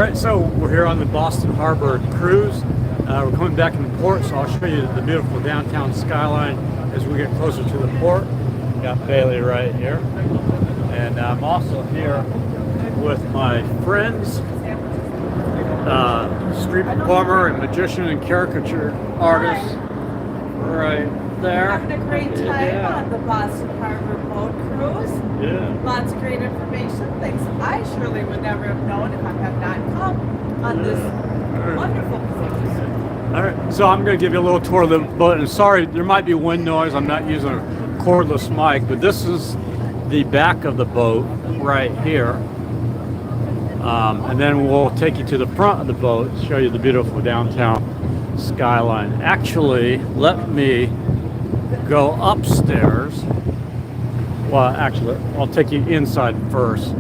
Alright, so we're here on the Boston Harbor cruise. We're coming back in the port, so I'll show you the beautiful downtown skyline as we get closer to the port. Got Bailey right here. And I'm also here with my friends, street performer and magician and caricature artist right there. Having a great time on the Boston Harbor boat cruise. Yeah. Lots of great information, things I surely would never have known if I had not come on this wonderful cruise. All right, so I'm going to give you a little tour of the boat. And sorry, there might be wind noise. I'm not using a cordless mic, but this is the back of the boat right here. And then we'll take you to the front of the boat, show you the beautiful downtown skyline. Actually, let me go upstairs. Well, actually, I'll take you inside first.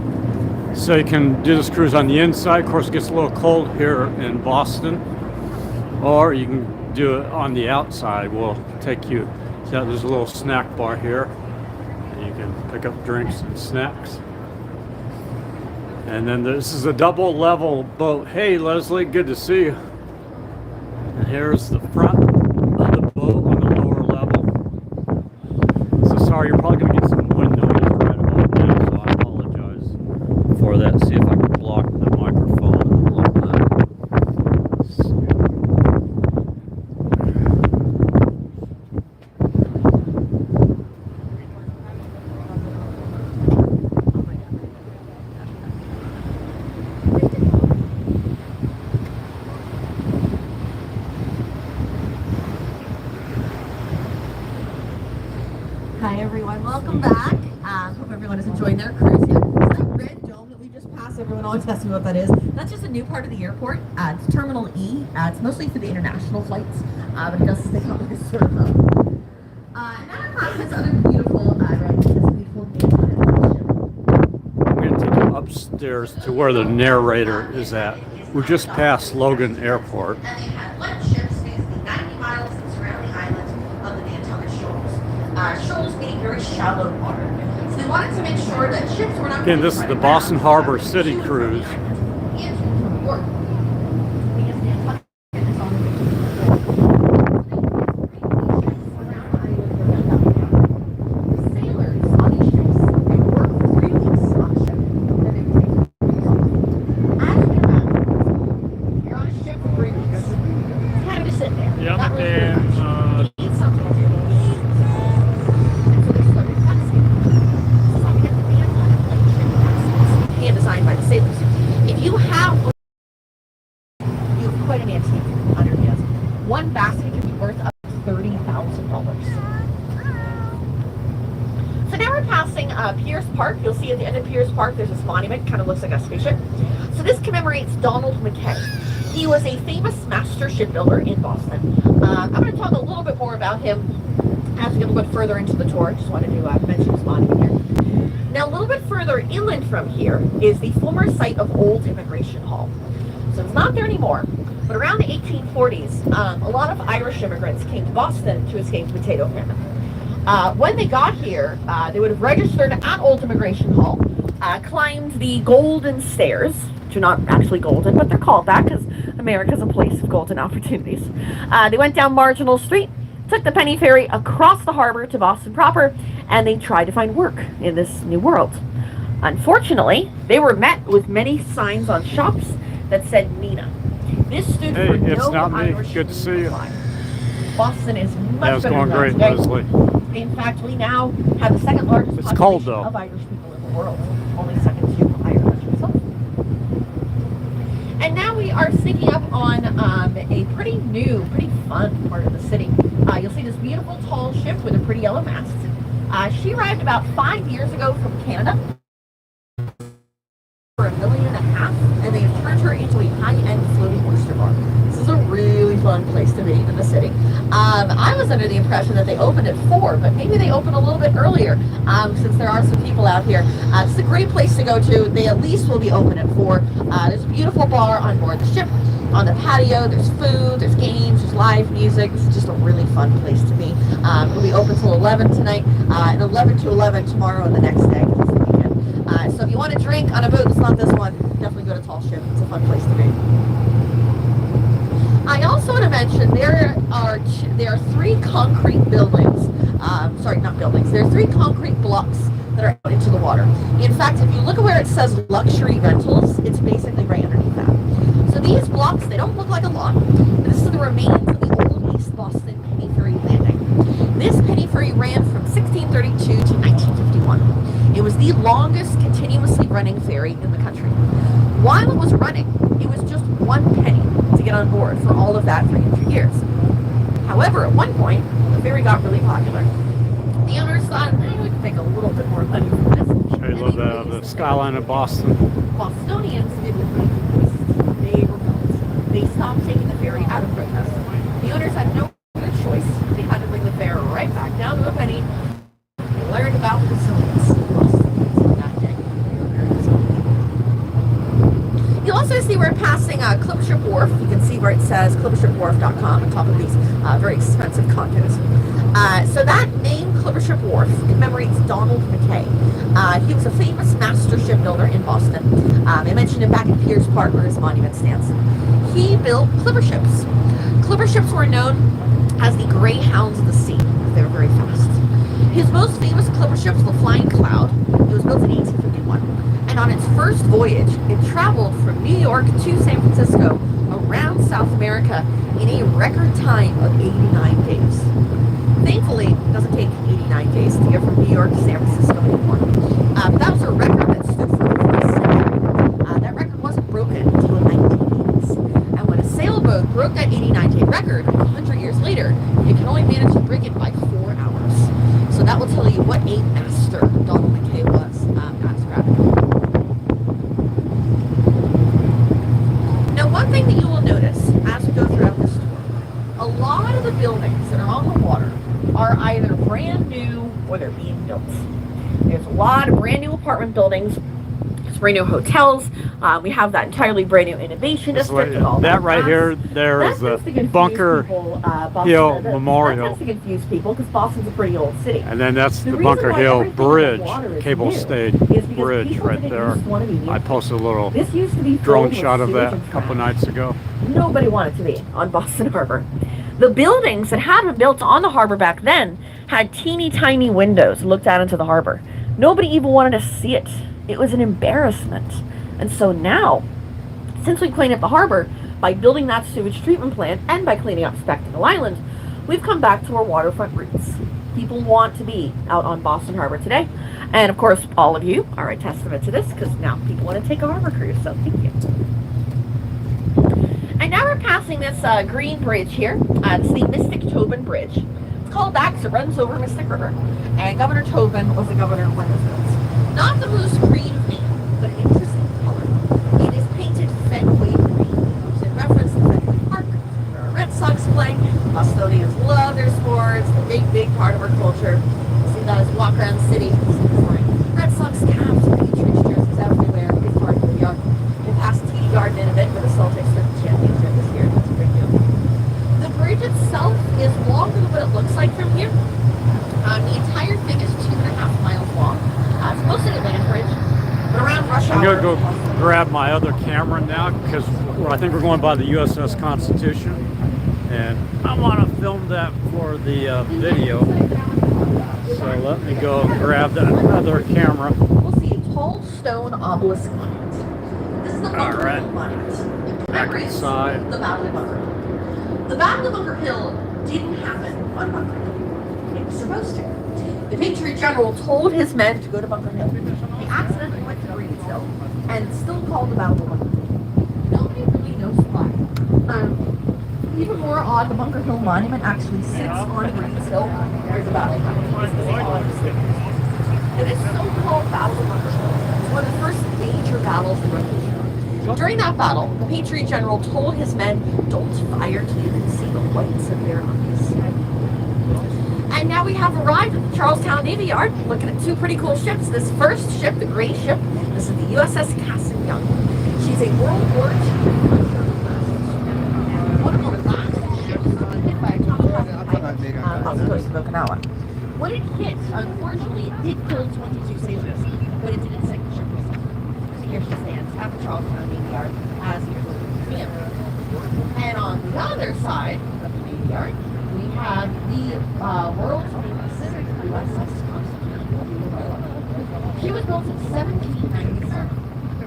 So you can do this cruise on the inside. Of course, it gets a little cold here in Boston. Or you can do it on the outside. We'll take you, there's a little snack bar here. And you can pick up drinks and snacks. And then this is a double level boat. Hey Leslie, good to see you. And here's the front of the boat on the lower level. So sorry, you're probably going to get some wind noise right about now, so I apologize for that. See if I can block the microphone a little bit. Hi everyone, welcome back. Hope everyone is enjoying their cruise here. So that red dome that we just passed, everyone always asks me what that is. That's just a new part of the airport. It's Terminal E. It's mostly for the international flights, but it does stick out like a sort of and now across this other beautiful, this beautiful I'm going to take you upstairs to where the narrator is at. We just passed Logan Airport. And they had one ship spans 90 miles in surrounding islands of the Nantucket Shoals. Shoals being very shallow water. So they wanted to make sure that ships were not. Again, this is the Boston Harbor City Cruise. One basket can be worth up to $30,000. So now we're passing Pierce Park. You'll see at the end of Pierce Park there's this monument, kind of looks like a spaceship. So this commemorates Donald McKay. He was a famous master shipbuilder in Boston. I'm going to talk a little bit more about him as we get a little bit further into the tour. Just wanted to mention his monument here. Now a little bit further inland from here is the former site of Old Immigration Hall. So it's not there anymore. But around the 1840s, a lot of Irish immigrants came to Boston to escape the potato famine. When they got here, they would have registered at Old Immigration Hall, climbed the golden stairs, which are not actually golden, but they're called that because America's a place of golden opportunities. They went down Marginal Street, took the penny ferry across the harbor to Boston proper, and they tried to find work in this new world. Unfortunately, they were met with many signs on shops that said Nina. This stood for Hey, it's no not me. Irish Good to see you. line. Boston is much Yeah, it's better going than great, today. Leslie. In fact, we now have the second largest It's population cold, though. of Irish people in the world, only second to Ireland itself. And now we are sneaking up on a pretty new, pretty fun part of the city. You'll see this beautiful tall ship with a pretty yellow mast. She arrived about 5 years ago from Canada for $1.5 million, and they have turned her into a high-end floating oyster bar. This is a really fun place to be in the city. I was under the impression that they opened at 4, but maybe they opened a little bit earlier, since there are some people out here. It's a great place to go to. They at least will be open at 4. There's a beautiful bar on board the ship. On the patio, there's food, there's games, there's live music. It's just a really fun place to be. It'll be open till 11 tonight, and 11 to 11 tomorrow and the next day. So if you want a drink on a boat that's not this one, definitely go to Tall Ship. It's a fun place to be. I also want to mention there are 3 concrete buildings. Sorry, not buildings. There are 3 concrete blocks that are out into the water. In fact, if you look at where it says luxury rentals, it's basically right underneath that. So these blocks, they don't look like a lot, but this is the remains of the old East Boston penny ferry landing. This penny ferry ran from 1632 to 1951. It was the longest continuously running ferry in the country. While it was running, it was just 1 penny to get on board for all of that 300 years. However, at one point, the ferry got really popular. The owners thought, we could make a little bit more money from this. I love the skyline of Boston. Bostonians did what they rebelled. They stopped taking the ferry out of protest. The owners had no other choice. They had to bring the fare right back down to a penny. They learned about resilience. That day. You'll also see we're passing Clippership Wharf. You can see where it says clippershipwharf.com on top of these very expensive condos. So that name, Clippership Wharf, commemorates Donald Mackay. He was a famous master shipbuilder in Boston. I mentioned him back in Pierce Park where his monument stands. He built clipper ships. Clipper ships were known as the greyhounds of the sea. They were very fast. His most famous clipper ship was the Flying Cloud. It was built in 1851. And on its first voyage, it traveled from New York to San Francisco around South America in a record time of 89 days. Thankfully, it doesn't take 89 days to get from New York to San Francisco anymore. But that was a record that stood for over a century. That record wasn't broken until the 1980s. And when a sailboat broke that 89-day record 100 years later, it can only manage to break it by 4 hours. So that will tell you what a master Donald Mackay was at scrapping. Now, one thing that you will notice as we go throughout this tour, a lot of the buildings that are on the water are either brand new or they're being built. There's a lot of brand new apartment buildings, there's brand new hotels. We have that entirely brand new innovation district and all that right here, there is the Bunker Hill Memorial. That tends to confuse people because Boston's a pretty old city. And then that's the Bunker Hill Bridge, cable stayed bridge right there. I posted a little drone shot of that a couple nights ago. Nobody wanted to be on Boston Harbor. The buildings that had been built on the harbor back then had teeny tiny windows that looked out into the harbor. Nobody even wanted to see it. It was an embarrassment. And so now, since we cleaned up the harbor by building that sewage treatment plant and by cleaning up Spectacle Island, we've come back to our waterfront roots. People want to be out on Boston Harbor today. And of course, all of you are a testament to this because now people want to take a harbor cruise. So thank you. And now we're passing this green bridge here. It's the Mystic Tobin Bridge. It's called that because it runs over Mystic River. And Governor Tobin was the governor when it was built. Not the most green thing, but an interesting color. It is painted Fenway green. It's in reference to Fenway Park, where our Red Sox play. Bostonians love their sports. It's a big, big part of our culture. You see that as you walk around the city. Red Sox caps, Patriots jerseys everywhere. Big part of the yard. We'll pass TD Garden in a bit where the Celtics took the championship this year. That's a big deal. The bridge itself is longer than what it looks like from here. The entire thing is 2.5 miles long. It's mostly a land bridge, but around rush hour. I'm going to go grab my other camera now because I think we're going by the USS Constitution. And I want to film that for the video. So let me go grab that other camera. We'll see a tall stone obelisk monument. This is the Bunker Hill monument. Back inside. The Battle of Bunker Hill. The Battle of Bunker Hill didn't happen on Bunker Hill. It was supposed to. The Patriot General told his men to go to Bunker Hill. They accidentally went to Breed's Hill and still called the Battle of Bunker Hill. Nobody really knows why. Even more odd, the Bunker Hill monument actually sits on Breed's Hill where the battle happened. It is so-called Battle of Bunker Hill. It's one of the first major battles in the Revolution. During that battle, the Patriot General told his men, don't fire till you can see the whites of their eyes. And now we have arrived at the Charlestown Navy Yard, looking at 2 pretty cool ships. This first ship, the gray ship, this is the USS Cassin Young. She's a World War II one of the last ships hit by a kamikaze off the coast of Okinawa. When it hit, unfortunately, it did kill 22 sailors, but it didn't sink the ship. Charlestown Navy Yard as your local museum. And on the other side of the Navy Yard, we have the world's famous USS Constitution. She was built in 1797.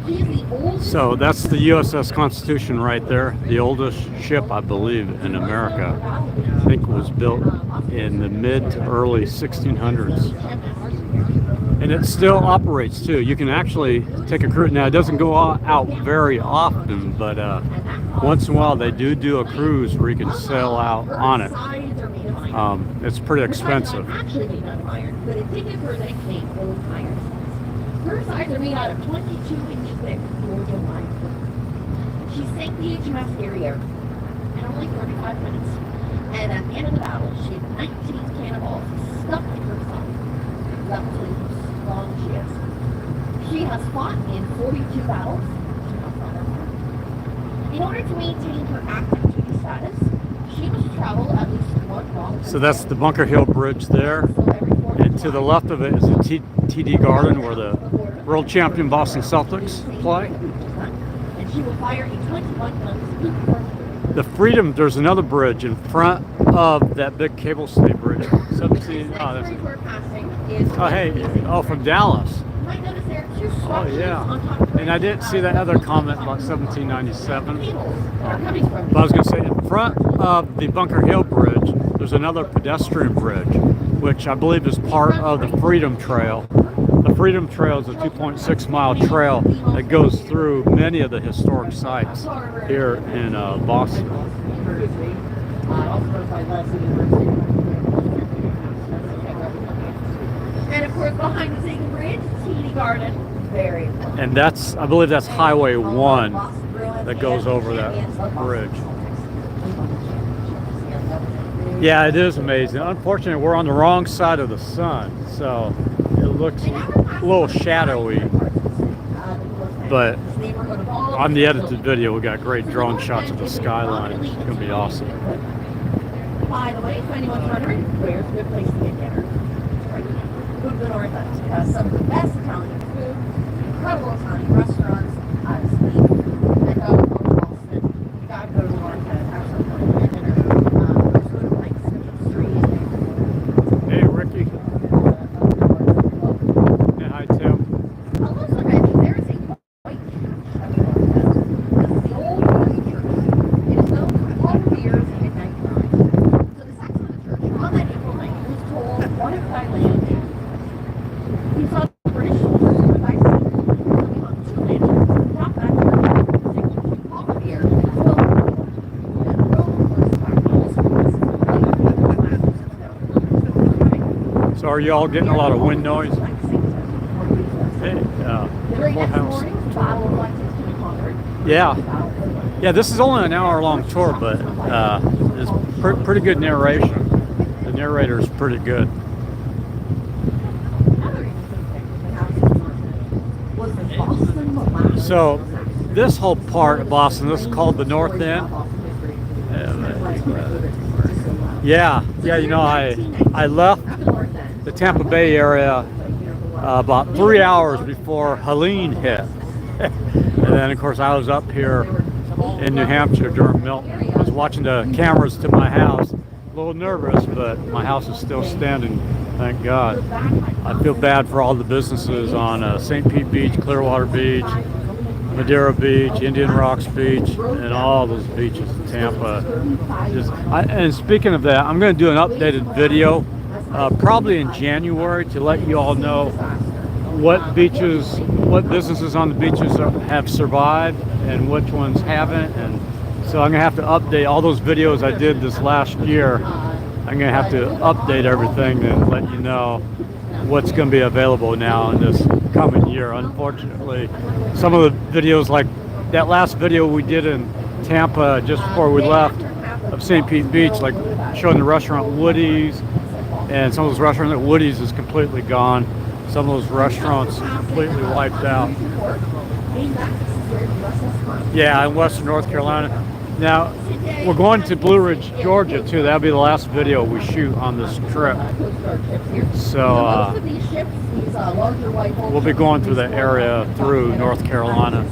She is the oldest. So that's the USS Constitution right there, the oldest ship, I believe, in America. I think it was built in the mid to early 1600s. And it still operates too. You can actually take a cruise. Now it doesn't go out very often, but once in a while they do a cruise where you can sail out on it. It's pretty expensive. Actually made out of iron, but it did give her the nickname Old Iron. Her sides are made out of 22-inch thick Georgia limestone. She sank the HMS Harrier in only 35 minutes. And at the end of the battle, she had 19 cannonballs stuck in her side. That was how strong she is. She has fought in 42 battles. In order to maintain her active duty status, she must travel at least one long. So that's the Bunker Hill Bridge there. And to the left of it is the TD Garden where the world champion Boston Celtics play. And she will fire a 21-gun speed. The Freedom, there's another bridge in front of that big cable stay bridge. 17, from Dallas. Oh yeah. And I didn't see that other comment about 1797. But I was going to say, in front of the Bunker Hill Bridge, there's another pedestrian bridge, which I believe is part of the Freedom Trail. The Freedom Trail is a 2.6-mile trail that goes through many of the historic sites here in Boston. And of course, behind the same bridge, TD Garden, very important. And that's, I believe that's Highway 1 that goes over that bridge. Yeah, it is amazing. Unfortunately, we're on the wrong side of the sun, so it looks a little shadowy. But on the edited video, we got great drone shots of the skyline. It's going to be awesome. By the way, if anyone's wondering, where's a good place to get dinner? Food of the North End has some of the best Italian food, incredible Italian restaurants, Steve, and Boston. You gotta go to the North End, have some fun for dinner. There's food like Street. Hey, Ricky. Yeah, hi, Tim. Oh, look, I mean, there is a white church at the North End. This is the old Cruie church. It is known for 12 years in 1999. So the section of the church on that April night was told one of Thailand. We saw the British soldiers with ice coming on 2 lanterns, dropped back here, signaling all of here, 12 people, and road was back. So are you all getting a lot of wind noise? Hey, The very next house. morning, the Battle of Lexington and Concord. Yeah. Yeah, this is only an hour-long tour, but it's pretty good narration. The narrator is pretty good. Another interesting thing that happened was the Boston molasses. So this whole part of Boston, this is called the North End. Yeah, you know, I left the Tampa Bay area about 3 hours before Helene hit. And then, of course, I was up here in New Hampshire during Milton. I was watching the cameras to my house. A little nervous, but my house is still standing, thank God. I feel bad for all the businesses on St. Pete Beach, Clearwater Beach, Madeira Beach, Indian Rocks Beach, and all those beaches in Tampa. And speaking of that, I'm going to do an updated video probably in January to let you all know what beaches, what businesses on the beaches have survived and which ones haven't. And so I'm going to have to update all those videos I did this last year. I'm going to have to update everything and let you know what's going to be available now in this coming year. Unfortunately, some of the videos, like that last video we did in Tampa just before we left of St. Pete Beach, like showing the restaurant Woody's, and some of those restaurants at Woody's is completely gone. Some of those restaurants completely wiped out. Yeah, in Western North Carolina. Now, we're going to Blue Ridge, Georgia, too. That'll be the last video we shoot on this trip. So, we'll be going through the area through North Carolina.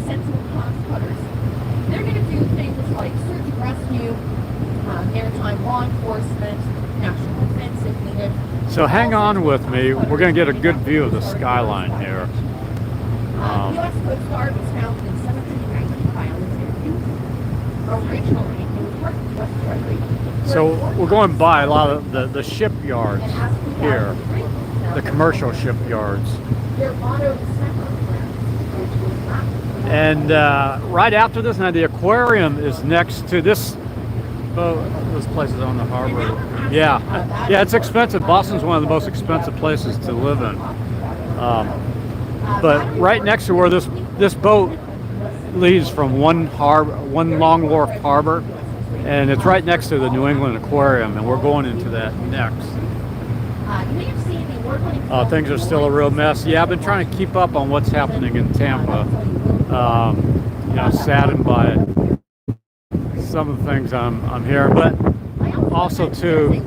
maritime law enforcement, national defense if needed. So hang on with me. We're going to get a good view of the skyline here. U.S. Coast Guard was founded in 1790 by Alexander. Originally, it was part of the U.S. Treasury. So we're going by a lot of the shipyards here, the commercial shipyards. Their motto is And right after this, now the aquarium is next to this. Oh, this place is on the harbor. Yeah, it's expensive. Boston's one of the most expensive places to live in. But right next to where this boat leaves from one Long Wharf harbor, and it's right next to the New England Aquarium, and we're going into that next. Things are still a real mess. Yeah, I've been trying to keep up on what's happening in Tampa. Saddened by some of the things I'm hearing, but also too,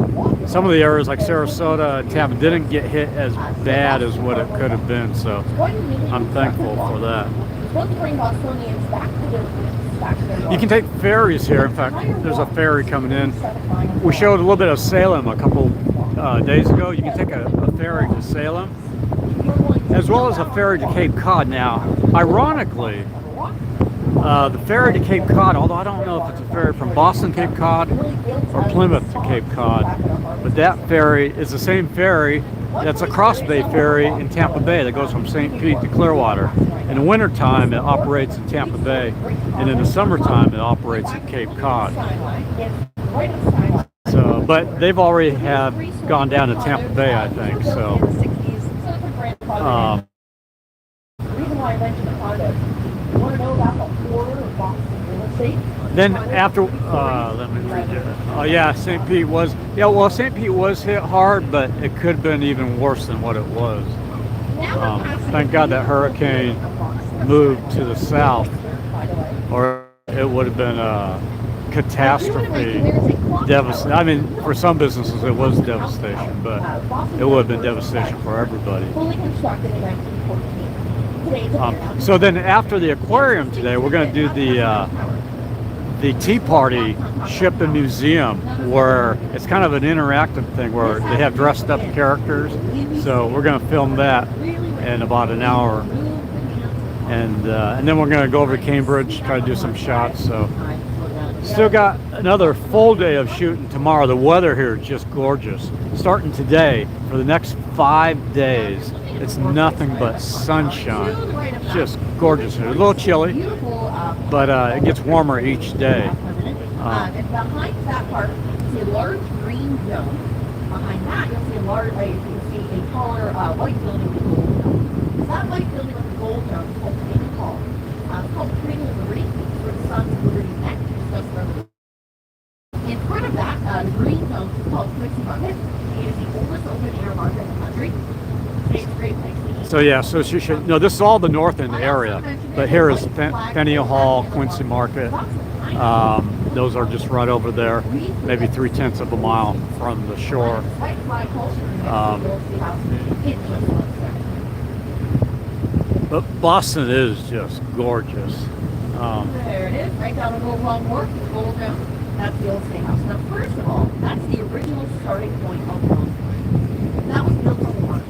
some of the areas like Sarasota and Tampa didn't get hit as bad as what it could have been. So I'm thankful for that. You can take ferries here. In fact, there's a ferry coming in. We showed a little bit of Salem a couple days ago. You can take a ferry to Salem, as well as a ferry to Cape Cod. Now, ironically, the ferry to Cape Cod, although I don't know if it's a ferry from Boston to Cape Cod or Plymouth to Cape Cod, but that ferry is the same ferry that's a cross bay ferry in Tampa Bay that goes from St. Pete to Clearwater. In the wintertime, it operates in Tampa Bay, and in the summertime, it operates at Cape Cod. So, but they've already gone down to Tampa Bay, I think. So, then after, let me read it. Oh yeah, St. Pete was, St. Pete was hit hard, but it could have been even worse than what it was. Thank God that hurricane moved to the south, or it would have been a catastrophe. I mean, for some businesses it was devastation, but it would have been devastation for everybody. So then after the aquarium today, we're going to do the Tea Party Ship and Museum, where it's kind of an interactive thing where they have dressed up characters. So we're going to film that in about an hour, and then we're going to go over to Cambridge, try to do some shots. So still got another full day of shooting tomorrow. The weather here is just gorgeous. Starting today, for the next 5 days, it's nothing but sunshine. It's just gorgeous here. A little chilly, but it gets warmer each day. And behind that part, you see a large green dome. Behind that, you'll see a taller white building with a gold dome. That white building with the gold dome is called Naval Hall. It's called Cradle of Liberty, where the sun's liberty neck. In front of that, the green dome is called Cruie Market. It is the oldest open-air market in the country. It's a great place to eat. So yeah, so she should, no, this is all the north end area, but here is Faneuil Hall, Quincy Market. Those are just right over there, maybe 3/10 of a mile from the shore. But Boston is just gorgeous. There it is, right down the Long Wharf, the gold dome. That's the old state house. Now, first of all, that's the original starting point of Boston. That was built on water.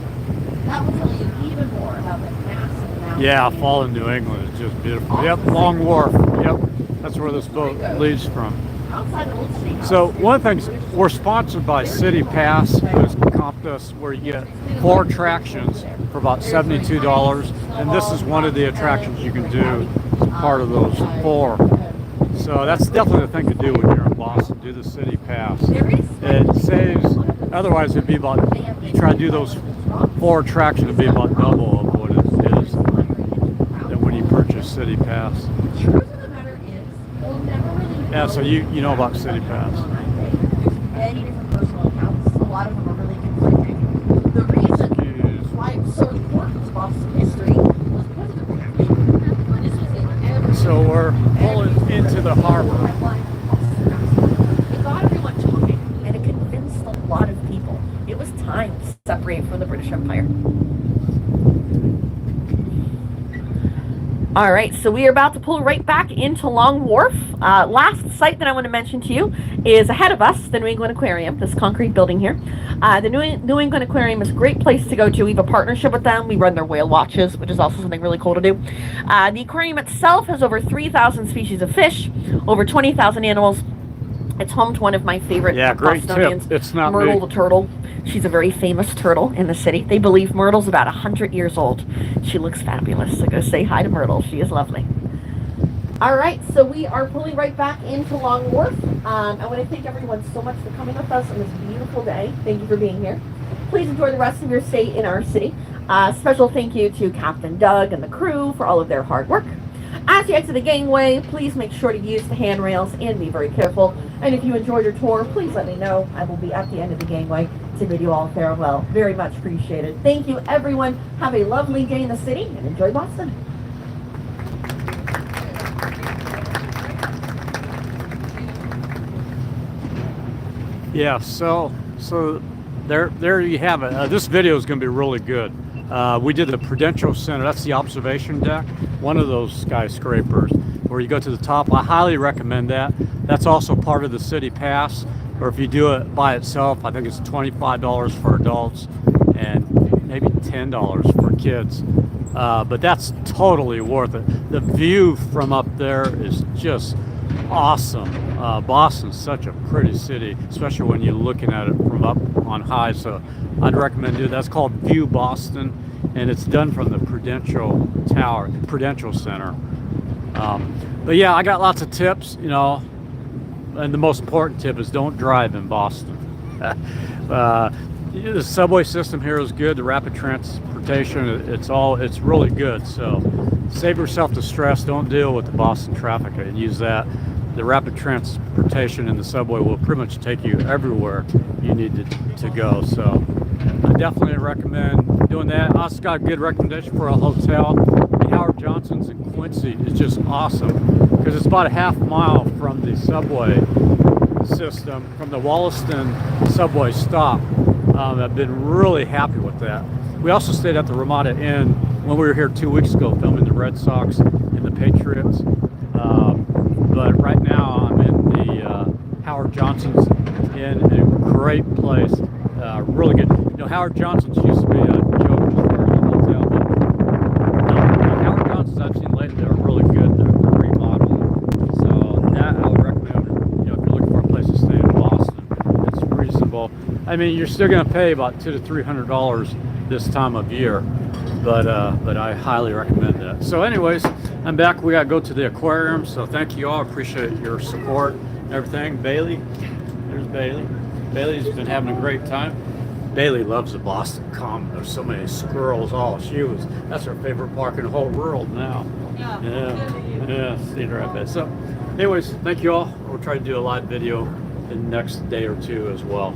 That will tell you even more about the massive. Yeah, fall in New England is just beautiful. Yep, Long Wharf. Yep, that's where this boat leaves from. Outside the old state house. So one of the things, we're sponsored by City Pass, who's comped us, where you get 4 attractions for about $72, and this is one of the attractions you can do as part of those 4. So that's definitely the thing to do when you're in Boston. Do the City Pass. It saves. Otherwise, it'd be about, you try to do those 4 attractions, it'd be about double of what it is than when you purchase City Pass. Yeah, so you know about City Pass. Many different personal accounts. A lot of them are really conflicting. The reason why it's so important to Boston history was because of the reaction. This was in every. So we're pulling into the harbor. It got everyone talking, and it convinced a lot of people. It was time to separate from the British Empire. All right, so we are about to pull right back into Long Wharf. Last site that I want to mention to you is ahead of us, the New England Aquarium, this concrete building here. The New England Aquarium is a great place to go to. We have a partnership with them. We run their whale watches, which is also something really cool to do. The aquarium itself has over 3,000 species of fish, over 20,000 animals. It's home to one of my favorite Bostonians, It's not Myrtle me. the turtle. She's a very famous turtle in the city. They believe Myrtle's about 100 years old. She looks fabulous, so go say hi to Myrtle. She is lovely. All right, so we are pulling right back into Long Wharf. I want to thank everyone so much for coming with us on this beautiful day. Thank you for being here. Please enjoy the rest of your stay in our city. Special thank you to Captain Doug and the crew for all of their hard work. As you exit the gangway, please make sure to use the handrails and be very careful. And if you enjoyed your tour, please let me know. I will be at the end of the gangway to bid you all farewell. Very much appreciated. Thank you, everyone. Have a lovely day in the city and enjoy Boston. Yeah, so there you have it. This video is going to be really good. We did the Prudential Center. That's the observation deck, one of those skyscrapers where you go to the top. I highly recommend that. That's also part of the city pass, or if you do it by itself, I think it's $25 for adults and maybe $10 for kids. But that's totally worth it. The view from up there is just awesome. Boston's such a pretty city, especially when you're looking at it from up on high. So I'd recommend doing that. That's called View Boston, and it's done from the Prudential Center. But yeah, I got lots of tips, you know, and the most important tip is don't drive in Boston. The subway system here is good. The rapid transportation, it's really good. So save yourself the stress. Don't deal with the Boston traffic and use that. The rapid transportation in the subway will pretty much take you everywhere you need to go. So I definitely recommend doing that. I also got a good recommendation for a hotel. The Howard Johnson's in Quincy is just awesome because it's about a half mile from the subway system, from the Wollaston subway stop. I've been really happy with that. We also stayed at the Ramada Inn when we were here 2 weeks ago filming the Red Sox and the Patriots. But right now I'm in the Howard Johnson's Inn, a great place, really good. You know, Howard Johnson's used to be a joke hotel, but the Howard Johnson's I've seen lately are really good. They're remodeled, so that I would recommend. You know, if you're looking for a place to stay in Boston, it's reasonable. I mean, you're still going to pay about $200 to $300 this time of year, but I highly recommend that. So anyways, I'm back. We got to go to the aquarium, so thank you all. Appreciate your support and everything. Bailey, there's Bailey. Bailey's been having a great time. Bailey loves the Boston Common. There's so many squirrels. That's her favorite park in the whole world now. Yeah, seen her, I bet. So anyways, thank you all. We'll try to do a live video in the next day or two as well.